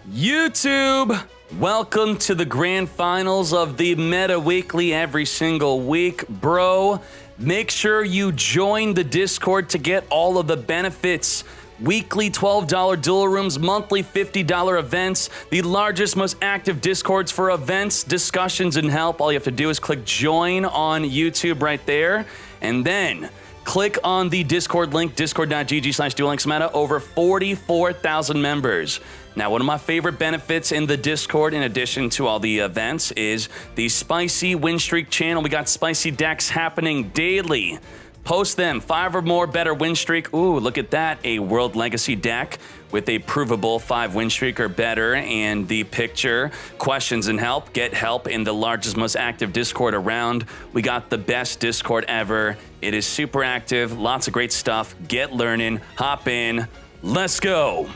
YouTube, welcome to the grand finals of the Meta Weekly every single week. Bro, make sure you join the Discord to get all of the benefits. Weekly $12 duel rooms, monthly $50 events, the largest, most active Discords for events, discussions, and help. All you have to do is click join on YouTube right there, and then click on the Discord link, discord.gg/duellinksmeta, over 44,000 members. Now, one of my favorite benefits in the Discord, in addition to all the events, is the Spicy Win Streak channel. We got spicy decks happening daily. Post them, 5 or more better win streak. Ooh, look at that, a World Legacy deck with a provable 5 win streak or better, and the picture, questions and help. Get help in the largest, most active Discord around. We got the best Discord ever. It is super active, lots of great stuff. Get learning, hop in, let's go.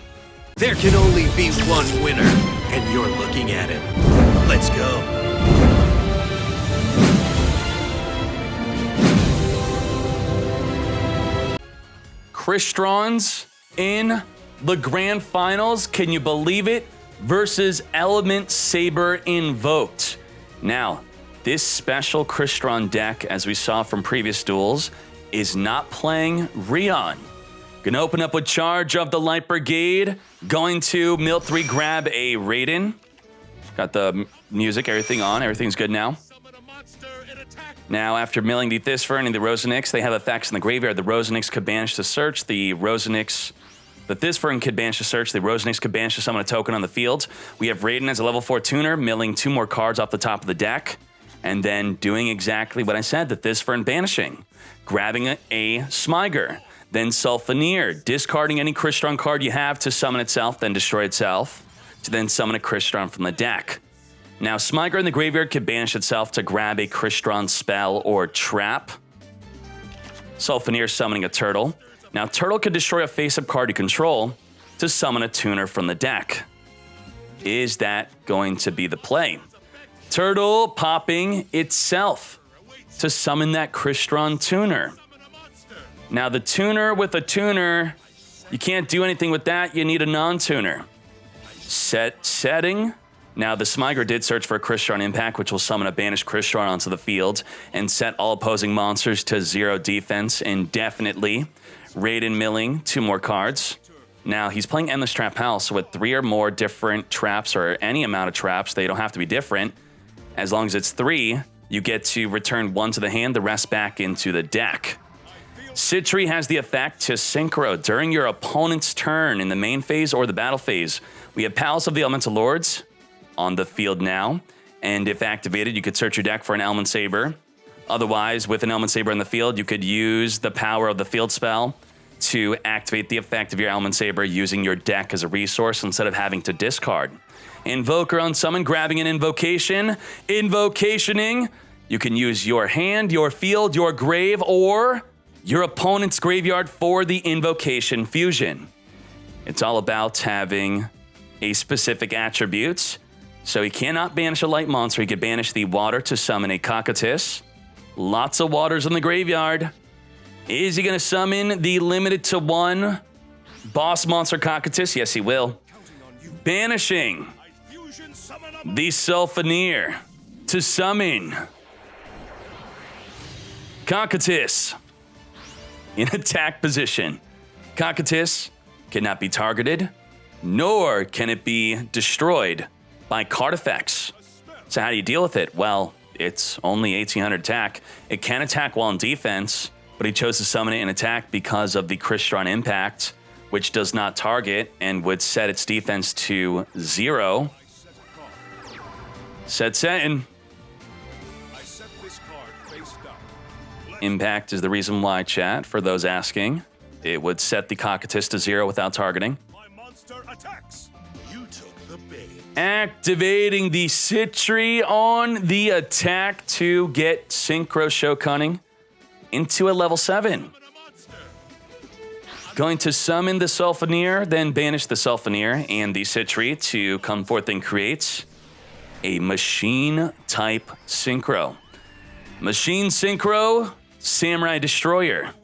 There can only be one winner, and you're looking at it. Let's go. Crystron's in the grand finals, can you believe it? Versus Element Saber Invoked. Now, this special Crystron deck, as we saw from previous duels, is not playing Rion. Gonna open up with Charge of the Light Brigade. Going to mill 3, grab a Raiden. Got the music, everything on, everything's good now. Now, after milling the Thisfern and the Rosenix, they have effects in the graveyard. The Rosenix could banish to search. The Thisfern could banish to search. The Rosenix could banish to summon a token on the field. We have Raiden as a level 4 tuner, milling 2 more cards off the top of the deck, and then doing exactly what I said, the Thisfern banishing. Grabbing a Smyger, then Sulfaneer, discarding any Crystron card you have to summon itself, then destroy itself, to then summon a Crystron from the deck. Now, Smyger in the graveyard could banish itself to grab a Crystron spell or trap. Sulfaneer summoning a Turtle. Now, Turtle could destroy a face-up card you control to summon a tuner from the deck. Is that going to be the play? Turtle popping itself to summon that Crystron tuner. Now, the tuner with a tuner, you can't do anything with that. You need a non-tuner. Setting. Now, the Smyger did search for a Crystron impact, which will summon a banished Crystron onto the field and set all opposing monsters to 0 defense indefinitely. Raiden milling 2 more cards. Now, he's playing Endless Trap House, so with 3 or more different traps, or any amount of traps, they don't have to be different. As long as it's 3, you get to return 1 to the hand, the rest back into the deck. Citri has the effect to synchro during your opponent's turn in the main phase or the battle phase. We have Palace of the Elemental Lords on the field now, and if activated, you could search your deck for an Element Saber. Otherwise, with an Element Saber in the field, you could use the power of the field spell to activate the effect of your Element Saber using your deck as a resource instead of having to discard. Invoker unsummon, grabbing an invocation. Invocationing, you can use your hand, your field, your grave, or your opponent's graveyard for the invocation fusion. It's all about having a specific attribute. So he cannot banish a light monster. He could banish the water to summon a Cockatoo. Lots of waters in the graveyard. Is he going to summon the limited to 1 boss monster Cockatoo? Yes, he will. Banishing the Sulfaneer to summon Cockatoo in attack position. Cockatoo cannot be targeted, nor can it be destroyed by card effects. So how do you deal with it? Well, it's only 1800 attack. It can attack while in defense, but he chose to summon it in attack because of the Crystron impact, which does not target and would set its defense to 0. Setting. Impact is the reason why, chat, for those asking. It would set the Cockatoo to 0 without targeting. Activating the Citri on the attack to get Synchro Show Cunning into a level 7. Going to summon the Sulfaneer, then banish the Sulfaneer and the Citri to come forth and create a Machine-type Synchro. Machine Synchro, Samurai Destroyer.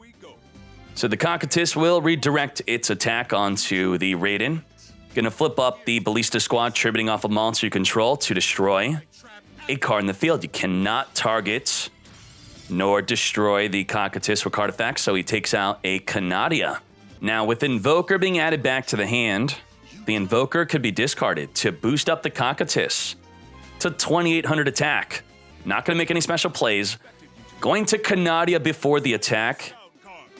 So the Cockatoo will redirect its attack onto the Raiden. Gonna flip up the Ballista Squad, tributing off a monster you control to destroy a card in the field. You cannot target nor destroy the Cocytus with card effects, so he takes out a Canadia. Now, with Invoker being added back to the hand, the Invoker could be discarded to boost up the Cocytus to 2,800 attack. Not going to make any special plays. Going to Canadia before the attack,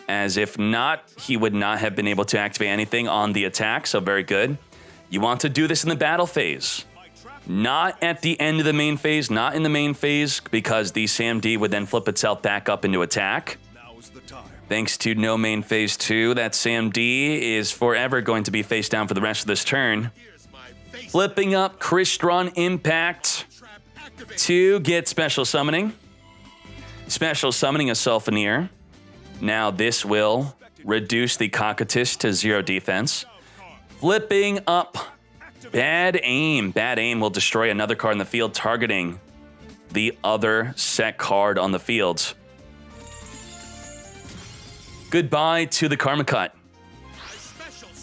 as if not, he would not have been able to activate anything on the attack, so very good. You want to do this in the battle phase. Not at the end of the main phase, not in the main phase, because the SAM-D would then flip itself back up into attack. Thanks to no main phase 2, that SAM-D is forever going to be face down for the rest of this turn. Flipping up Crystron Impact to get special summoning. Special summoning a Sulfaneer. Now this will reduce the Cocytus to 0 defense. Flipping up Bad Aim. Bad Aim will destroy another card in the field, targeting the other set card on the field. Goodbye to the Karma Cut.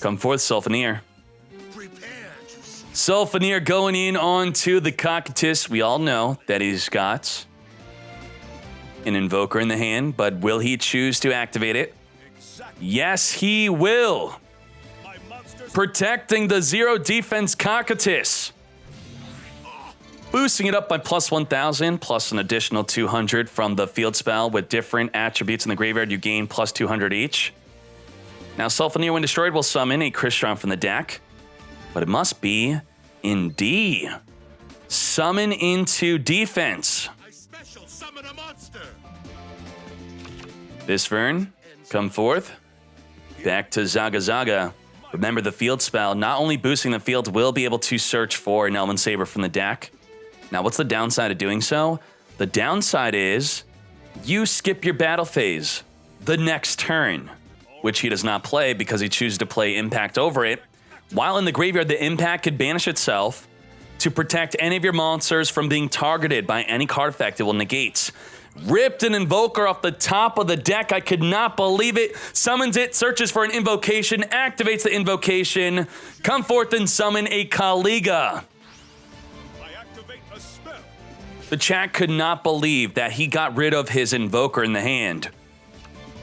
Come forth, Sulfaneer. Sulfaneer going in onto the Cocytus. We all know that he's got an Invoker in the hand, but will he choose to activate it? Yes, he will. Protecting the 0 defense Cocytus. Boosting it up by plus 1,000, plus an additional 200 from the field spell with different attributes in the graveyard. You gain plus 200 each. Now, Sulfaneer, when destroyed, will summon a Crystron from the deck, but it must be in D. Summon into defense. I special summon a monster. This Vern, come forth. Back to Zaga Zaga. Remember the field spell, not only boosting the field, will be able to search for an Elven Saber from the deck. Now, what's the downside of doing so? The downside is you skip your battle phase the next turn, which he does not play because he chooses to play Impact over it. While in the graveyard, the Impact could banish itself to protect any of your monsters from being targeted by any card effect it will negate. Ripped an Invoker off the top of the deck. I could not believe it. Summons it, searches for an invocation, activates the invocation. Come forth and summon a Kaliga. The chat could not believe that he got rid of his Invoker in the hand,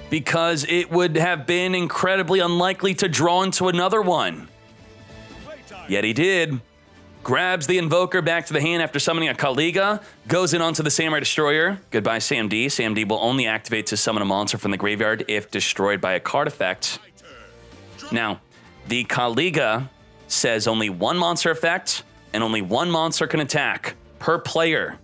because it would have been incredibly unlikely to draw into another one. Yet he did. Grabs the Invoker back to the hand after summoning a Kaliga, goes in onto the Samurai Destroyer. Goodbye, SAM-D. SAM-D will only activate to summon a monster from the graveyard if destroyed by a card effect. Now, the Kaliga says only one monster effect, and only one monster can attack per player.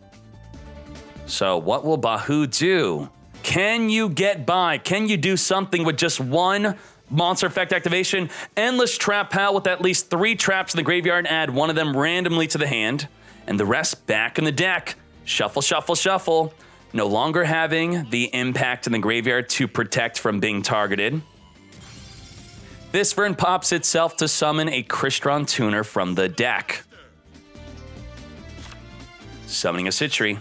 So what will Bahu do? Can you get by? Can you do something with just one monster effect activation? Endless Trap Pal with at least 3 traps in the graveyard. Add one of them randomly to the hand, and the rest back in the deck. Shuffle, shuffle, shuffle. No longer having the Impact in the graveyard to protect from being targeted. This Vern pops itself to summon a Crystron Tuner from the deck. Summoning a Citri.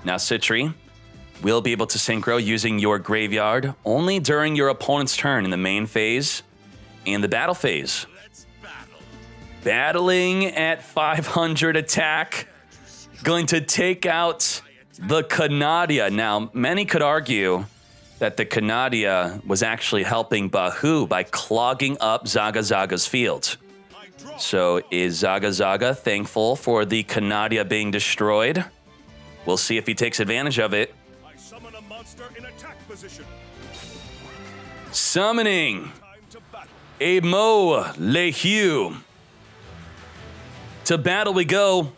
Now Citri will be able to synchro using your graveyard only during your opponent's turn in the main phase and the battle phase. Battling at 500 attack, going to take out the Canadia. Now, many could argue that the Canadia was actually helping Bahu by clogging up Zaga Zaga's field. So is Zaga Zaga thankful for the Canadia being destroyed? We'll see if he takes advantage of it. I summon a monster in attack position. Summoning a Mo Lehu. To battle we go.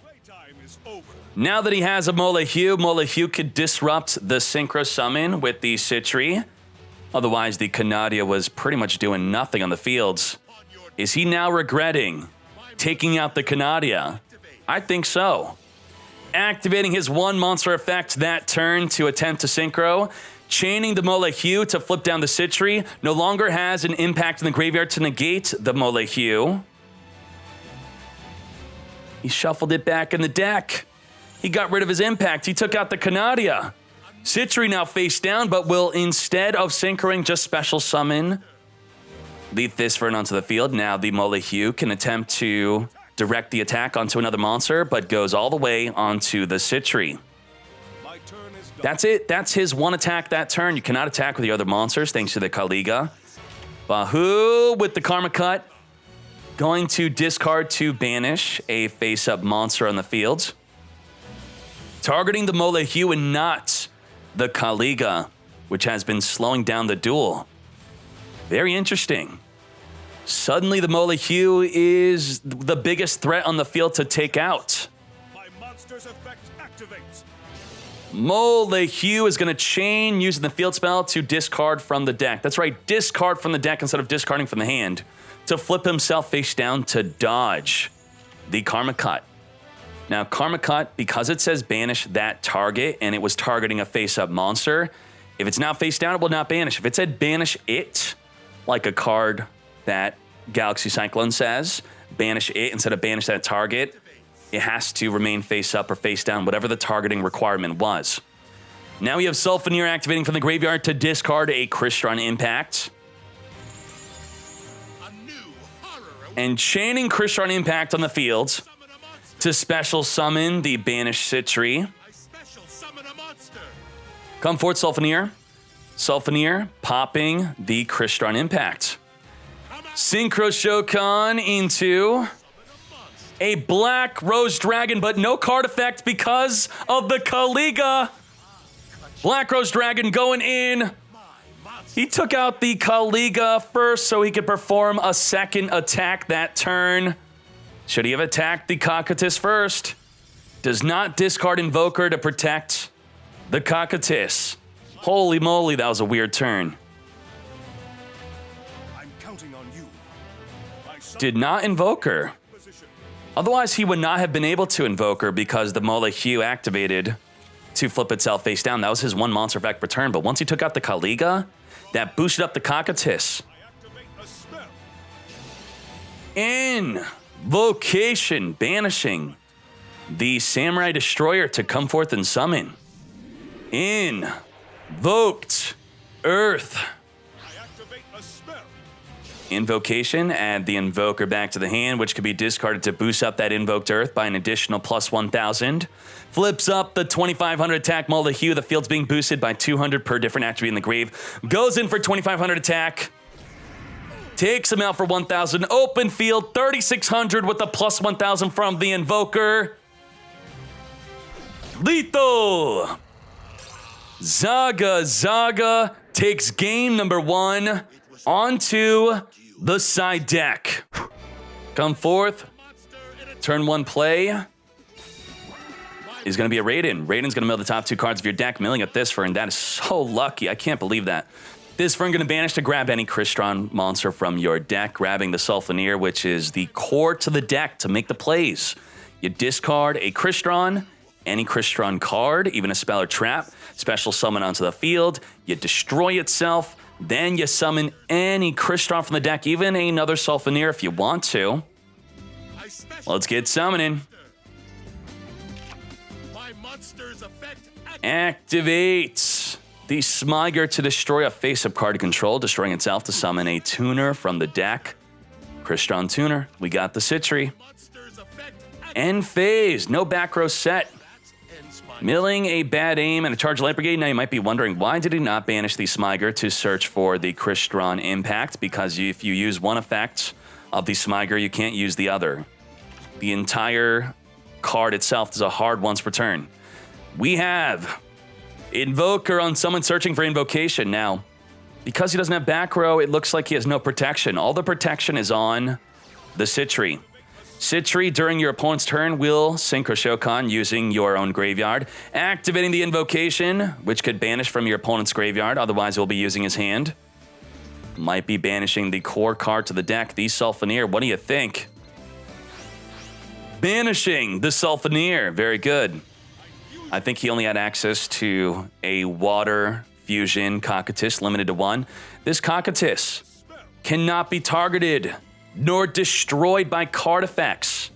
Now that he has a Mo Lehu could disrupt the Synchro Summon with the Citri. Otherwise, the Canadia was pretty much doing nothing on the fields. Is he now regretting taking out the Canadia? I think so. Activating his one monster effect that turn to attempt to synchro. Chaining the Mo Lehu to flip down the Citri. No longer has an impact in the graveyard to negate the Mo Lehu. He shuffled it back in the deck. He got rid of his impact. He took out the Canadia. Citri now face down, but will, instead of synchroing, just special summon Lead Thisfern onto the field. Now the Molehue can attempt to direct the attack onto another monster, but goes all the way onto the Sitri. My turn is done. That's it. That's his one attack that turn. You cannot attack with the other monsters thanks to the Kaliga. Bahu with the Karma Cut. Going to discard to banish a face-up monster on the field. Targeting the Molehue and not the Kaliga, which has been slowing down the duel. Very interesting. Suddenly the Molehue is the biggest threat on the field to take out. My monster's effect activates. Molehue is going to chain using the field spell to discard from the deck. That's right, discard from the deck instead of discarding from the hand to flip himself face down to dodge the Karma Cut. Now, Karma Cut, because it says banish that target and it was targeting a face-up monster, if it's not face down, it will not banish. If it said banish it, like a card that Galaxy Cyclone says, banish it instead of banish that target, it has to remain face up or face down, whatever the targeting requirement was. Now we have Sulfaneer activating from the graveyard to discard a Crystron Impact. And chaining Crystron Impact on the field to special summon the banished Sitri. Come forth, Sulfaneer. Sulfaneer popping the Crystron Impact. Synchro Shokan into a Black Rose Dragon, but no card effect because of the Kaliga. Black Rose Dragon going in. He took out the Kaliga first so he could perform a second attack that turn. Should he have attacked the Cocytus first? Does not discard Invoker to protect the Cocytus. Holy moly, that was a weird turn. I'm counting on you. Did not Invoker. Otherwise, he would not have been able to Invoker because the Molehue activated to flip itself face down. That was his one monster effect per turn. But once he took out the Kaliga, that boosted up the Cocytus. Invocation, banishing the Samurai Destroyer to come forth and summon. Invoked Earth. Invocation, add the Invoker back to the hand, which could be discarded to boost up that Invoked Earth by an additional plus 1,000. Flips up the 2,500 attack Molehue. The field's being boosted by 200 per different attribute in the grave. Goes in for 2,500 attack. Takes him out for 1,000. Open field, 3,600 with the plus 1,000 from the Invoker. Lethal. Zaga takes game number 1 onto the side deck. Come forth. Turn 1 play is going to be a Raiden. Raiden's going to mill the top 2 cards of your deck, milling a Thisfern. That is so lucky. I can't believe that. Thisfern going to banish to grab any Crystron monster from your deck, grabbing the Sulfaneer, which is the core to the deck to make the plays. You discard a Crystron, any Crystron card, even a spell or trap, special summon onto the field. You destroy itself. Then you summon any Crystron from the deck, even another Sulfaneer if you want to. Let's get summoning. Activates the Smiger to destroy a face-up card to control, destroying itself to summon a tuner from the deck. Crystron tuner. We got the Sitri. End phase. No back row set. Milling a bad aim and a charge light brigade. Now you might be wondering, why did he not banish the Smiger to search for the Crystron Impact? Because if you use one effect of the Smiger, you can't use the other. The entire card itself is a hard once per turn. We have Invoker on someone searching for Invocation. Now, because he doesn't have back row, it looks like he has no protection. All the protection is on the Sitri. Sitri, during your opponent's turn, will Synchro Shokan using your own graveyard, activating the Invocation, which could banish from your opponent's graveyard. Otherwise, he'll be using his hand. Might be banishing the core card to the deck, the Sulfaneer. What do you think? Banishing the Sulfaneer. Very good. I think he only had access to a Water Fusion Cocytus, limited to 1. This Cocytus cannot be targeted nor destroyed by card effects.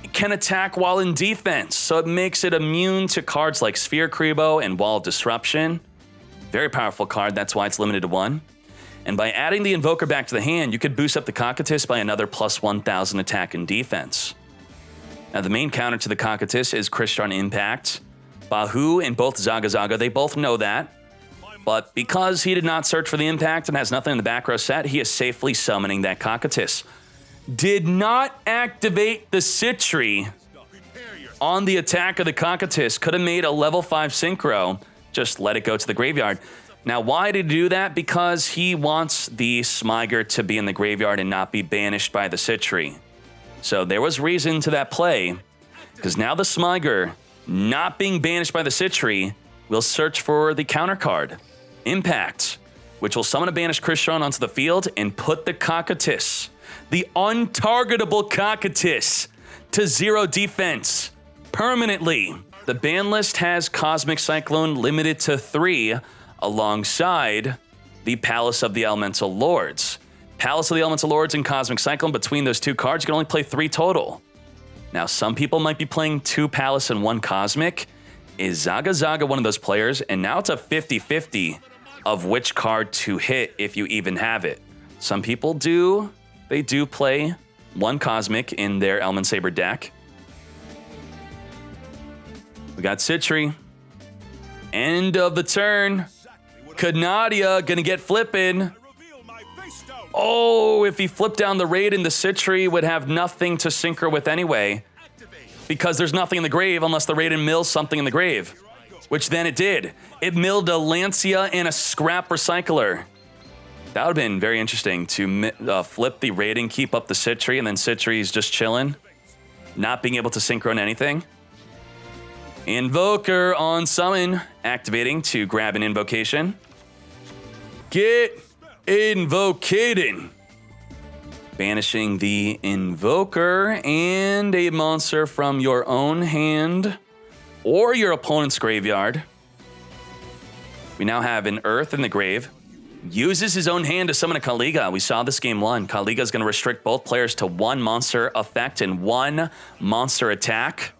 It can attack while in defense, so it makes it immune to cards like Sphere Kribo and Wall of Disruption. Very powerful card, that's why it's limited to 1. And by adding the Invoker back to the hand, you could boost up the Cocytus by another plus 1,000 attack and defense. Now, the main counter to the Cocytus is Crystron Impact. Bahu and both Zaga, they both know that. But because he did not search for the Impact and has nothing in the back row set, he is safely summoning that Cocytus. Did not activate the Sitri on the attack of the Cocytus. Could have made a level 5 Synchro. Just let it go to the graveyard. Now, why did he do that? Because he wants the Smyger to be in the graveyard and not be banished by the Sitri. So there was reason to that play, because now the Smyger, not being banished by the Sitri, will search for the counter card, Impact, which will summon a banished Crystron onto the field and put the Cocytus, the untargetable Cocytus, to 0 defense permanently. The ban list has Cosmic Cyclone limited to 3, alongside the Palace of the Elemental Lords. Palace of the Elemental Lords and Cosmic Cyclone, between those two cards, you can only play 3 total. Now, some people might be playing 2 Palace and 1 Cosmic. Is Zaga one of those players? And now it's a 50-50 of which card to hit if you even have it. Some people do. They do play 1 Cosmic in their Element Saber deck. We got Sitri. End of the turn. Canadia gonna get flipping. Oh, if he flipped down the Raiden, the Sitri would have nothing to synchro with anyway, because there's nothing in the grave unless the Raiden mills something in the grave, which then it did. It milled a Lancia and a Scrap Recycler. That would have been very interesting to flip the Raiden, keep up the Sitri, and then Sitri's just chilling, not being able to synchro anything. Invoker on summon, activating to grab an invocation. Get invocated. Banishing the Invoker and a monster from your own hand or your opponent's graveyard. We now have an Earth in the grave. Uses his own hand to summon a Kaliga. We saw this game 1. Kaliga is going to restrict both players to 1 monster effect and 1 monster attack.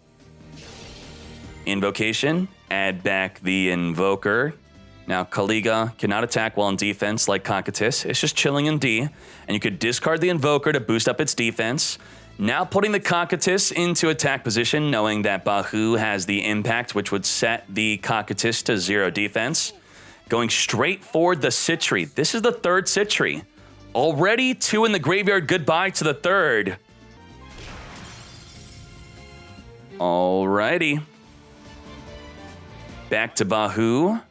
Invocation, add back the Invoker. Now, Kaliga cannot attack while in defense like Cocytus. It's just chilling in D. And you could discard the Invoker to boost up its defense. Now putting the Cocytus into attack position, knowing that Bahu has the Impact, which would set the Cocytus to 0 defense. Going straight for the Sitri. This is the 3rd Sitri. Already 2 in the graveyard. Goodbye to the 3rd. Alrighty. Back to Bahu.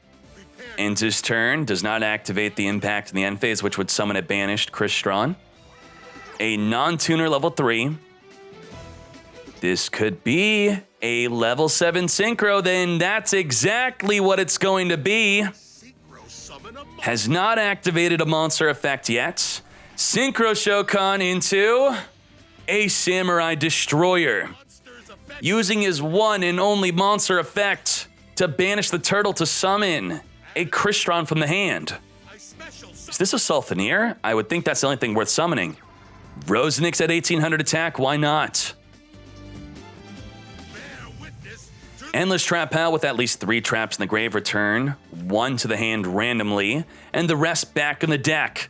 Ends his turn. Does not activate the Impact in the end phase, which would summon a banished Crystron. A non-tuner level 3. This could be a level 7 Synchro, then that's exactly what it's going to be. Has not activated a monster effect yet. Synchro Shokan into a Samurai Destroyer. Using his 1 and only monster effect to banish the turtle to summon a Crystron from the hand. Is this a Sulfaneer? I would think that's the only thing worth summoning. Rosenix at 1800 attack, why not? Endless Trap Pal with at least 3 traps in the grave return, 1 to the hand randomly, and the rest back in the deck.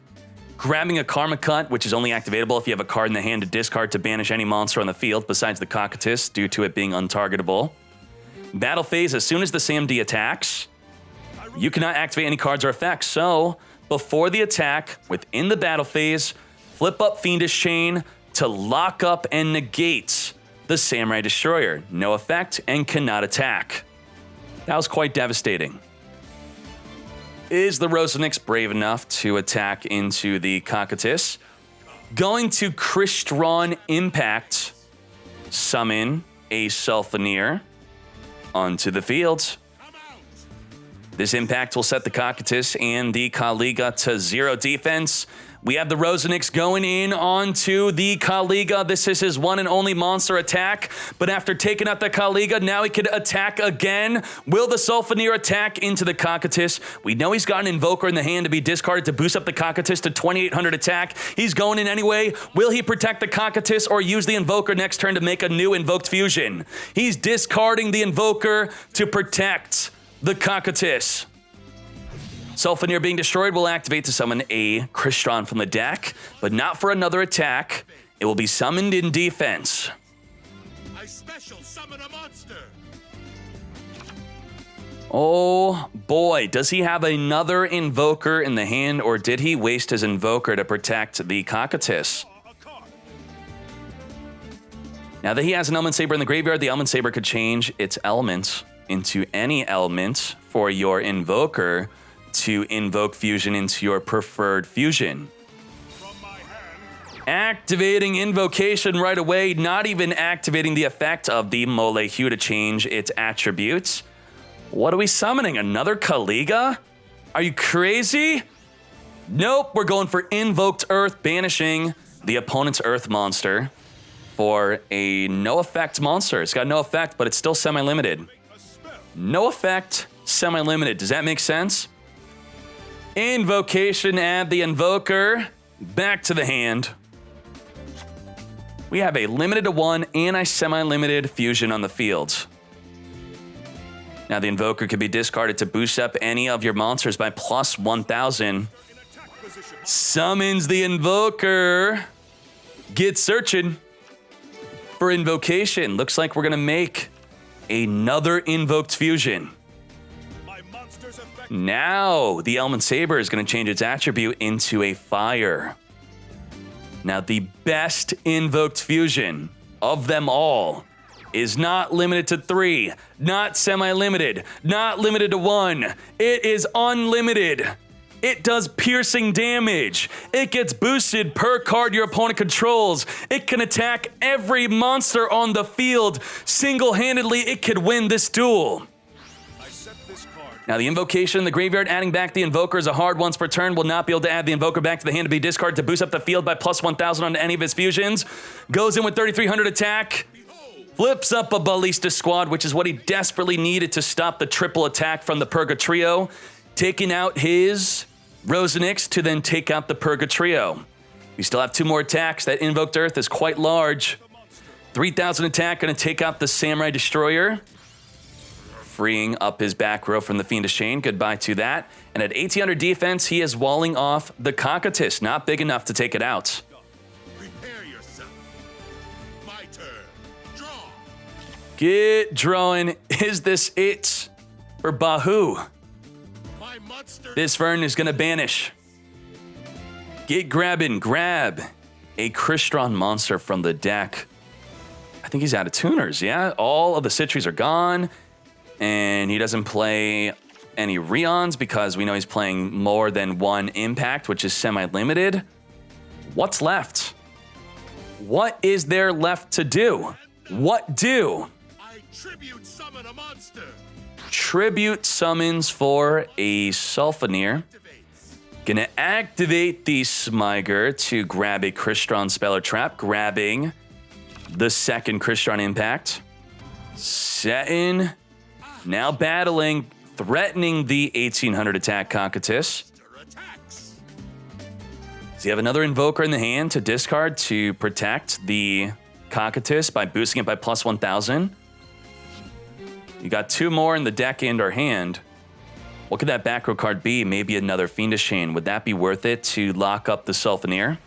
Grabbing a Karma Cut, which is only activatable if you have a card in the hand to discard to banish any monster on the field besides the Cocytus due to it being untargetable. Battle phase, as soon as the SAMD attacks, you cannot activate any cards or effects. So, before the attack, within the battle phase, flip up Fiendish Chain to lock up and negate the Samurai Destroyer. No effect and cannot attack. That was quite devastating. Is the Rosenix brave enough to attack into the Cocytus? Going to Crystron Impact, summon a Sulfaneer onto the field. This Impact will set the Cocytus and the Kaliga to 0 defense. We have the Rosenix going in onto the Kaliga. This is his 1 and only monster attack. But after taking out the Kaliga, now he could attack again. Will the Sulfaneer attack into the Cocytus? We know he's got an Invoker in the hand to be discarded to boost up the Cocytus to 2800 attack. He's going in anyway. Will he protect the Cocytus or use the Invoker next turn to make a new Invoked Fusion? He's discarding the Invoker to protect the Cocytus. Sulfenir being destroyed will activate to summon a Crystron from the deck, but not for another attack. It will be summoned in defense. I special summon a monster. Oh boy, does he have another Invoker in the hand, or did he waste his Invoker to protect the Cockatoo? A card. Now that he has an Element Saber in the graveyard, the Element Saber could change its elements into any element for your Invoker to invoke fusion into your preferred fusion. From my hand. Activating Invocation right away, not even activating the effect of the Molehue to change its attributes. What are we summoning? Another Kaliga? Are you crazy? Nope, we're going for Invoked Earth, banishing the opponent's Earth monster for a no effect monster. It's got no effect, but it's still semi-limited. A spell. No effect, semi-limited. Does that make sense? Invocation, add the Invoker back to the hand. We have a limited to 1 and a semi-limited fusion on the field. Now the Invoker could be discarded to boost up any of your monsters by plus 1,000. In attack position. Summons the Invoker. Get searching for Invocation. Looks like we're gonna make another Invoked Fusion. My monster's effect. Now the Element Saber is gonna change its attribute into a fire. Now the best Invoked Fusion of them all is not limited to 3, not semi-limited, not limited to 1. It is unlimited. It does piercing damage. It gets boosted per card your opponent controls. It can attack every monster on the field. Single-handedly, it could win this duel. I set this card. Now, the Invocation in the graveyard, adding back the Invoker is a hard once per turn. Will not be able to add the Invoker back to the hand to be discarded to boost up the field by plus 1,000 on any of his fusions. Goes in with 3,300 attack. Flips up a Ballista Squad, which is what he desperately needed to stop the triple attack from the Purgatrio. Taking out his Rosenix to then take out the Purgatrio. We still have 2 more attacks. That Invoked Earth is quite large. 3,000 attack, gonna take out the Samurai Destroyer. Freeing up his back row from the Fiendish Chain. Goodbye to that. And at 1,800 defense, he is walling off the Cockatoo. Not big enough to take it out. Prepare yourself. My turn. Draw. Get drawing. Is this it for Bahu? My monster. This Vern is gonna banish. Get grabbing. Grab a Crystron monster from the deck. I think he's out of tuners, yeah? All of the Citries are gone. And he doesn't play any Rheons because we know he's playing more than 1 Impact, which is semi-limited. What's left? What is there left to do? What do? I tribute summon a monster. Tribute summons for a Sulfenir. Activates. Gonna activate the Smyger to grab a Crystron Speller Trap, grabbing the second Crystron Impact. Setting, now battling, threatening the 1,800 attack Cockatoo. Attacks. Does he have another Invoker in the hand to discard to protect the Cockatoo by boosting it by plus 1,000? You got 2 more in the deck and or hand. What could that back row card be? Maybe another Fiendish Chain. Would that be worth it to lock up the Sulfenir?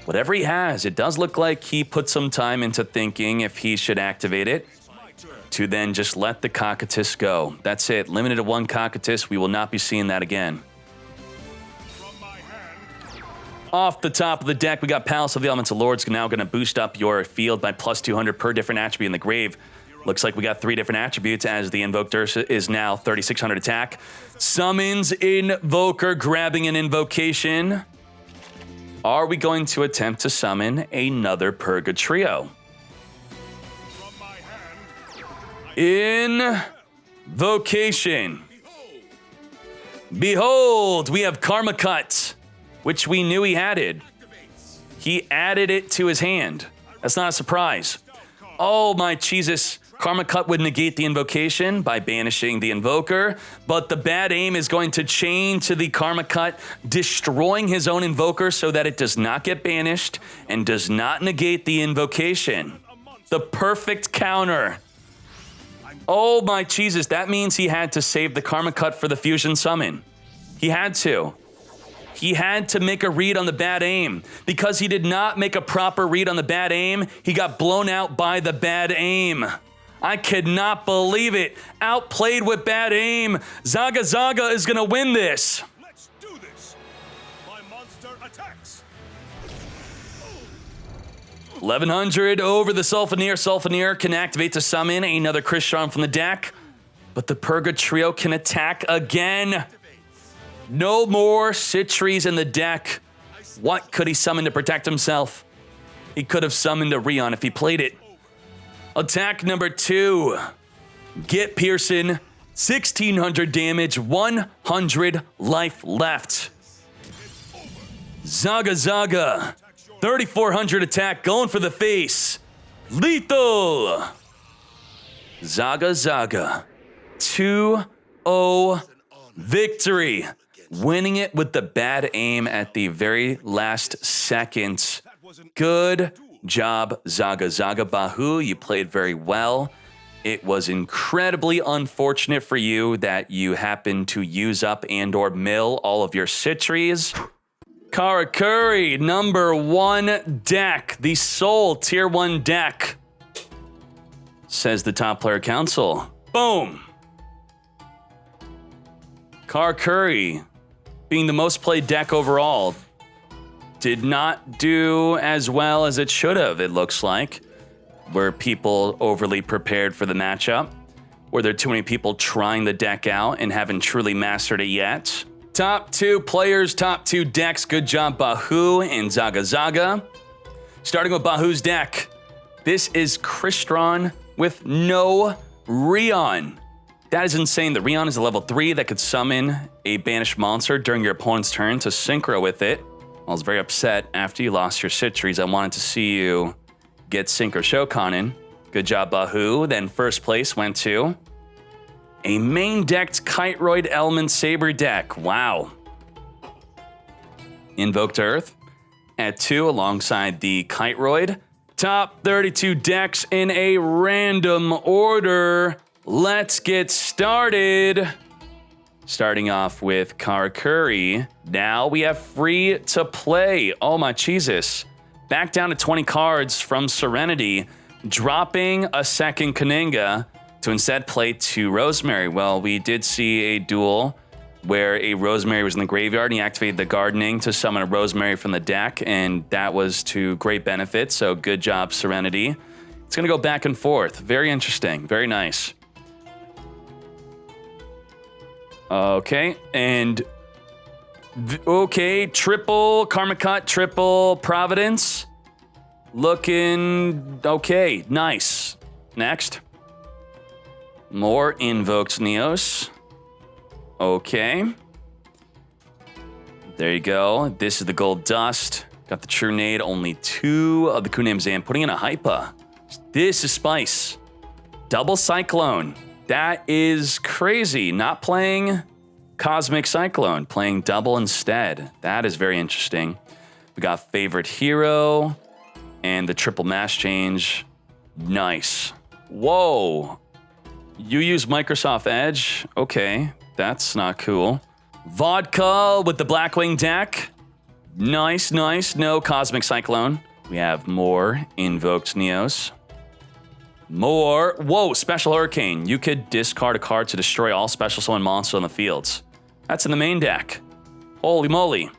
Whatever he has, it does look like he put some time into thinking if he should activate it My turn. to then just let the Cockatoo go. That's it. Limited to 1 Cockatoo. We will not be seeing that again. From my hand. Off the top of the deck, we got Palace of the Elemental Lords, now going to boost up your field by plus 200 per different attribute in the grave. Looks like we got 3 different attributes as the Invoked Earth is now 3,600 attack. Summons Invoker, grabbing an Invocation. Are we going to attempt to summon another Purgatrio? From my hand. Invocation. Behold, we have Karma Cut, which we knew he added. Activates. He added it to his hand. That's not a surprise. Oh my Jesus. Karma Cut would negate the Invocation by banishing the Invoker, but the bad aim is going to chain to the Karma Cut, destroying his own Invoker so that it does not get banished and does not negate the Invocation. The perfect counter. I'm Oh my Jesus, that means he had to save the Karma Cut for the fusion summon. He had to. He had to make a read on the bad aim. Because he did not make a proper read on the bad aim, he got blown out by the bad aim. I cannot believe it. Outplayed with bad aim. Zaga Zaga is gonna win this. Let's do this. My monster attacks. 1100 over the Sulfaneer. Sulfaneer can activate to summon another Crystron from the deck. But the Purga Trio can attack again. No more Citries in the deck. What could he summon to protect himself? He could have summoned a Rion if he played it. Attack number 2. Get Pearson. 1600 damage, 100 life left. Zaga Zaga. 3400 attack, going for the face. Lethal. Zaga Zaga. 2-0 victory. Winning it with the bad aim at the very last second. Good job, Zaga Zaga. Bahu, you played very well. It was incredibly unfortunate for you that you happened to use up and or mill all of your Citries. Karakuri, number 1 deck. The sole tier 1 deck. Says the top player council. Boom. Karakuri, being the most played deck overall, did not do as well as it should have, it looks like. Were people overly prepared for the matchup? Were there too many people trying the deck out and haven't truly mastered it yet? Top 2 players, top 2 decks. Good job, Bahu and Zaga Zaga. Starting with Bahu's deck. This is Crystron with no Rion. That is insane. The Rion is a level 3 that could summon a banished monster during your opponent's turn to synchro with it. I was very upset after you lost your Citries. I wanted to see you get Synchro Shokanen. Good job, Bahu. Then first place went to a main decked Kiteroid Element Saber deck. Wow. Invoked Earth at 2 alongside the Kiteroid. Top 32 decks in a random order. Let's get started. Starting off with Karakuri. Now we have free to play. Oh my Jesus. Back down to 20 cards from Serenity, dropping a second Kaninga to instead play 2 Rosemary. Well, we did see a duel where a Rosemary was in the graveyard and he activated the Gardening to summon a Rosemary from the deck, and that was to great benefit, so good job, Serenity. It's gonna go back and forth. Very interesting, very nice. Okay, and okay, triple Karma Cut, triple Providence. Looking okay, nice. Next. More Invoked Neos. Okay. There you go. This is the Gold Dust. Got the True Nade, only 2 of the Kunamzan. Putting in a Hypa. This is Spice. Double Cyclone. That is crazy. Not playing Cosmic Cyclone, playing double instead. That is very interesting. We got Favorite Hero and the triple mass change. Nice. Whoa. You use Microsoft Edge? Okay, that's not cool. Vodka with the Blackwing deck. Nice, nice. No Cosmic Cyclone. We have more Invoked Neos. More. Whoa, Special Hurricane. You could discard a card to destroy all special summon monsters on the fields. That's in the main deck. Holy moly.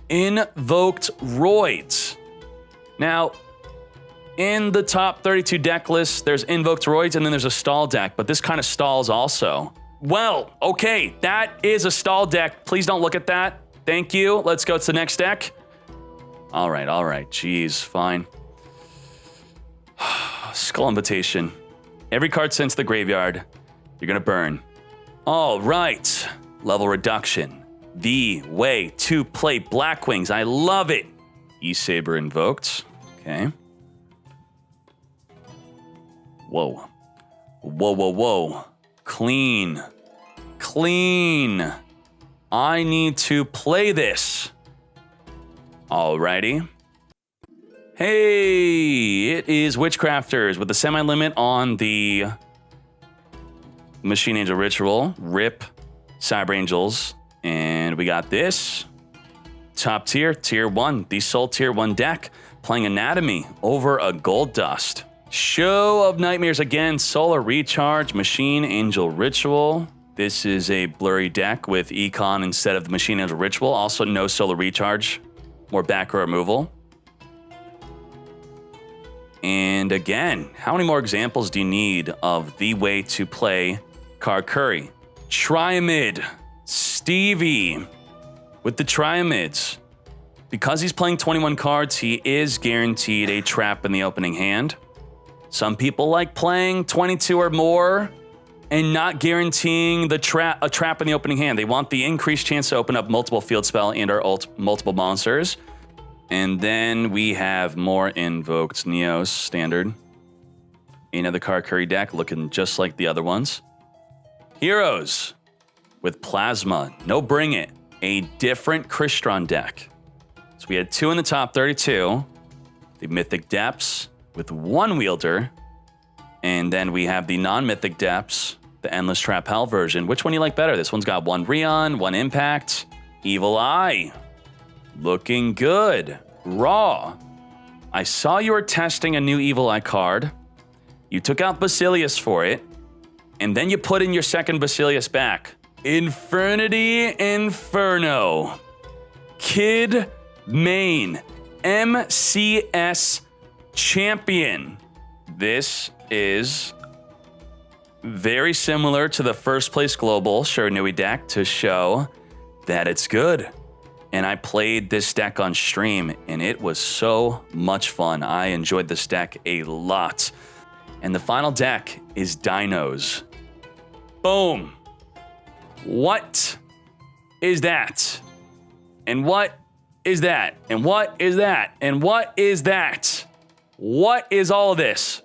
Invoked Roids. Now, in the top 32 deck list, there's Invoked Roids and then there's a stall deck, but this kind of stalls also. Well, okay, that is a stall deck. Please don't look at that. Thank you. Let's go to the next deck. All right. Jeez, fine. Skull Invitation. Every card sent to the graveyard, you're gonna burn. All right. Level reduction. The way to play Blackwings. I love it. E-Saber invoked. Okay. Whoa. Clean. I need to play this. Alrighty. Hey, it is Witchcrafters with the semi-limit on the Machine Angel Ritual, RIP, Cyber Angels, and we got this top tier, tier 1, the Soul tier 1 deck, playing Anatomy over a Gold Dust. Show of Nightmares again, Solar Recharge, Machine Angel Ritual. This is a blurry deck with Econ instead of the Machine Angel Ritual. Also no Solar Recharge, more back row removal. And again, how many more examples do you need of the way to play Card Curry? Triamid, Stevie with the Triamids. Because he's playing 21 cards, he is guaranteed a trap in the opening hand. Some people like playing 22 or more and not guaranteeing a trap in the opening hand. They want the increased chance to open up multiple field spell and or multiple monsters. And then we have more invoked Neos standard. Another Card Curry deck looking just like the other ones. Heroes with Plasma, no Bring It, a different Crystron deck. So we had 2 in the top 32. The Mythic Depths with 1 wielder. And then we have the non-Mythic Depths, the Endless Trap Hell version. Which one do you like better? This one's got 1 Rion, 1 Impact. Evil Eye, looking good. Raw, I saw you were testing a new Evil Eye card. You took out Basilius for it. And then you put in your second Basilius back. Infernity Inferno. Kid Main. MCS Champion. This is very similar to the first place global Shiranui deck to show that it's good. And I played this deck on stream and it was so much fun. I enjoyed this deck a lot. And the final deck is Dinos. Boom. What is that? And what is that? And what is that? And what is that? What is all of this?